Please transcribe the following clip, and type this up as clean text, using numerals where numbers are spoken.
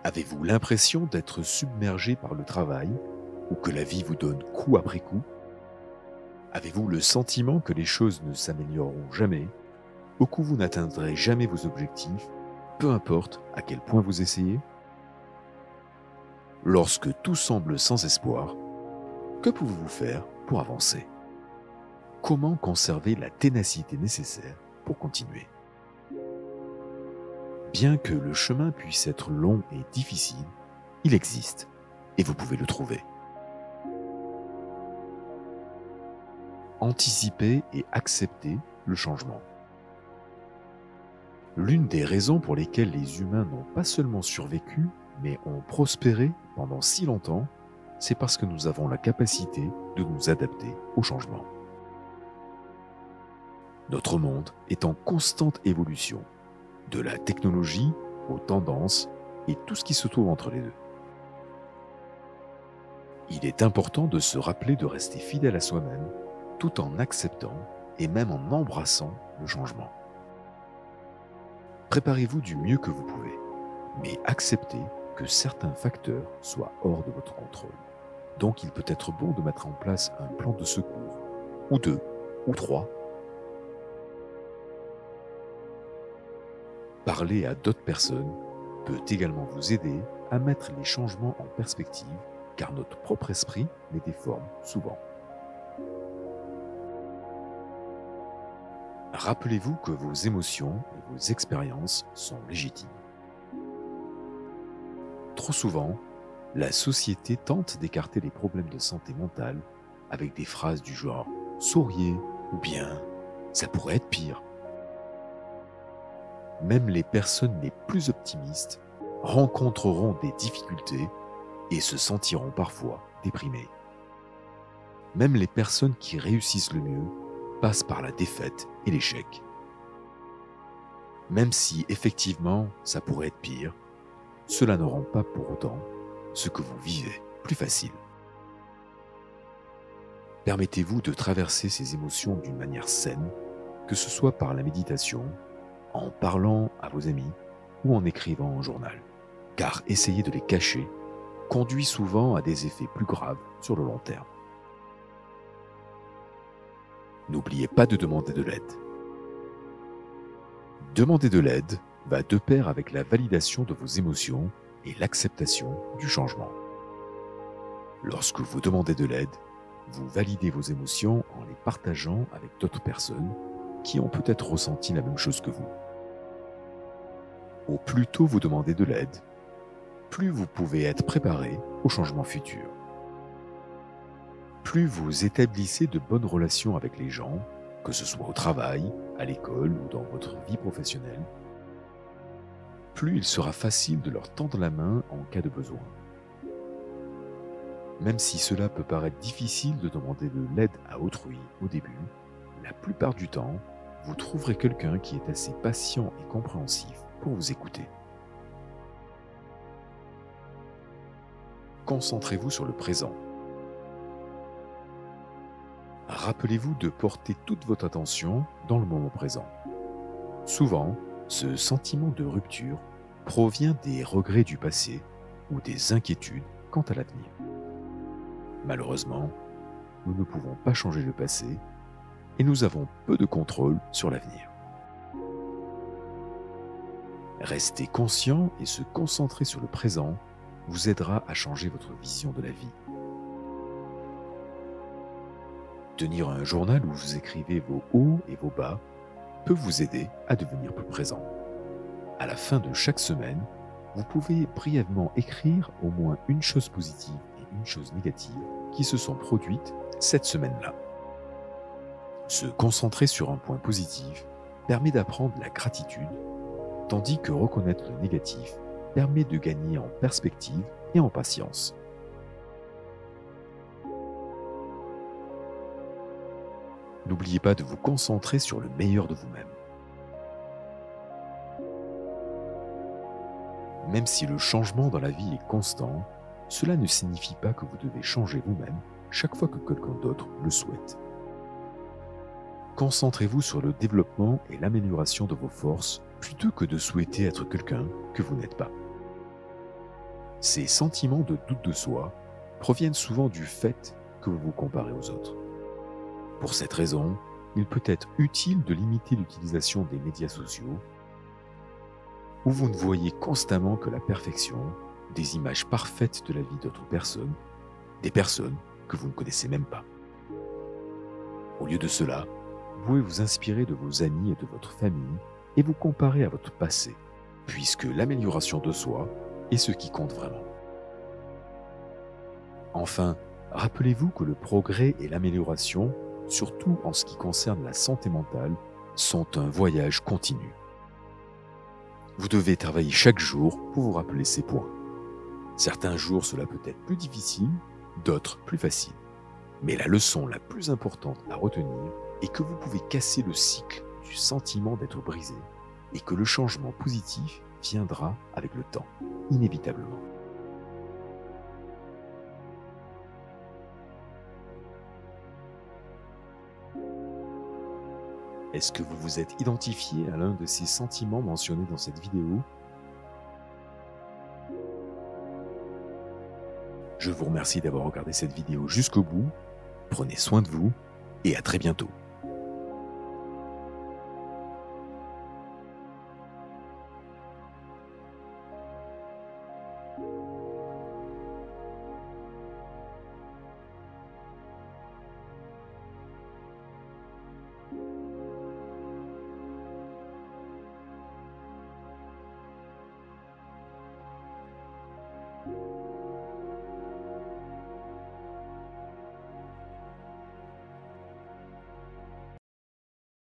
Avez-vous l'impression d'être submergé par le travail ou que la vie vous donne coup après coup? Avez-vous le sentiment que les choses ne s'amélioreront jamais ou que vous n'atteindrez jamais vos objectifs, peu importe à quel point vous essayez? Lorsque tout semble sans espoir, que pouvez-vous faire pour avancer? Comment conserver la ténacité nécessaire pour continuer? Bien que le chemin puisse être long et difficile, il existe et vous pouvez le trouver. Anticiper et accepter le changement. L'une des raisons pour lesquelles les humains n'ont pas seulement survécu, mais ont prospéré pendant si longtemps, c'est parce que nous avons la capacité de nous adapter au changement. Notre monde est en constante évolution, de la technologie aux tendances et tout ce qui se trouve entre les deux. Il est important de se rappeler de rester fidèle à soi-même tout en acceptant et même en embrassant le changement. Préparez-vous du mieux que vous pouvez, mais acceptez que certains facteurs soient hors de votre contrôle. Donc il peut être bon de mettre en place un plan de secours, ou deux, ou trois. Parler à d'autres personnes peut également vous aider à mettre les changements en perspective, car notre propre esprit les déforme souvent. Rappelez-vous que vos émotions et vos expériences sont légitimes. Trop souvent, la société tente d'écarter les problèmes de santé mentale avec des phrases du genre « souriez » ou bien « ça pourrait être pire ». Même les personnes les plus optimistes rencontreront des difficultés et se sentiront parfois déprimées. Même les personnes qui réussissent le mieux passent par la défaite et l'échec. Même si effectivement ça pourrait être pire, cela ne rend pas pour autant ce que vous vivez plus facile. Permettez-vous de traverser ces émotions d'une manière saine, que ce soit par la méditation, en parlant à vos amis ou en écrivant un journal. Car essayer de les cacher conduit souvent à des effets plus graves sur le long terme. N'oubliez pas de demander de l'aide. Demander de l'aide va de pair avec la validation de vos émotions et l'acceptation du changement. Lorsque vous demandez de l'aide, vous validez vos émotions en les partageant avec d'autres personnes qui ont peut-être ressenti la même chose que vous. Au plus tôt vous demandez de l'aide, plus vous pouvez être préparé au changement futur. Plus vous établissez de bonnes relations avec les gens, que ce soit au travail, à l'école ou dans votre vie professionnelle, plus il sera facile de leur tendre la main en cas de besoin. Même si cela peut paraître difficile de demander de l'aide à autrui au début, la plupart du temps, vous trouverez quelqu'un qui est assez patient et compréhensif pour vous écouter. Concentrez-vous sur le présent. Rappelez-vous de porter toute votre attention dans le moment présent. Souvent, ce sentiment de rupture provient des regrets du passé ou des inquiétudes quant à l'avenir. Malheureusement, nous ne pouvons pas changer le passé et nous avons peu de contrôle sur l'avenir. Rester conscient et se concentrer sur le présent vous aidera à changer votre vision de la vie. Tenir un journal où vous écrivez vos hauts et vos bas peut vous aider à devenir plus présent. À la fin de chaque semaine, vous pouvez brièvement écrire au moins une chose positive et une chose négative qui se sont produites cette semaine-là. Se concentrer sur un point positif permet d'apprendre la gratitude, tandis que reconnaître le négatif permet de gagner en perspective et en patience. N'oubliez pas de vous concentrer sur le meilleur de vous-même. Même si le changement dans la vie est constant, cela ne signifie pas que vous devez changer vous-même chaque fois que quelqu'un d'autre le souhaite. Concentrez-vous sur le développement et l'amélioration de vos forces plutôt que de souhaiter être quelqu'un que vous n'êtes pas. Ces sentiments de doute de soi proviennent souvent du fait que vous vous comparez aux autres. Pour cette raison, il peut être utile de limiter l'utilisation des médias sociaux où vous ne voyez constamment que la perfection, des images parfaites de la vie d'autres personnes, des personnes que vous ne connaissez même pas. Au lieu de cela, vous pouvez vous inspirer de vos amis et de votre famille et vous comparer à votre passé, puisque l'amélioration de soi est ce qui compte vraiment. Enfin, rappelez-vous que le progrès et l'amélioration, surtout en ce qui concerne la santé mentale, sont un voyage continu. Vous devez travailler chaque jour pour vous rappeler ces points. Certains jours, cela peut être plus difficile, d'autres plus facile. Mais la leçon la plus importante à retenir est que vous pouvez casser le cycle du sentiment d'être brisé et que le changement positif viendra avec le temps, inévitablement. Est-ce que vous vous êtes identifié à l'un de ces sentiments mentionnés dans cette vidéo? Je vous remercie d'avoir regardé cette vidéo jusqu'au bout. Prenez soin de vous et à très bientôt.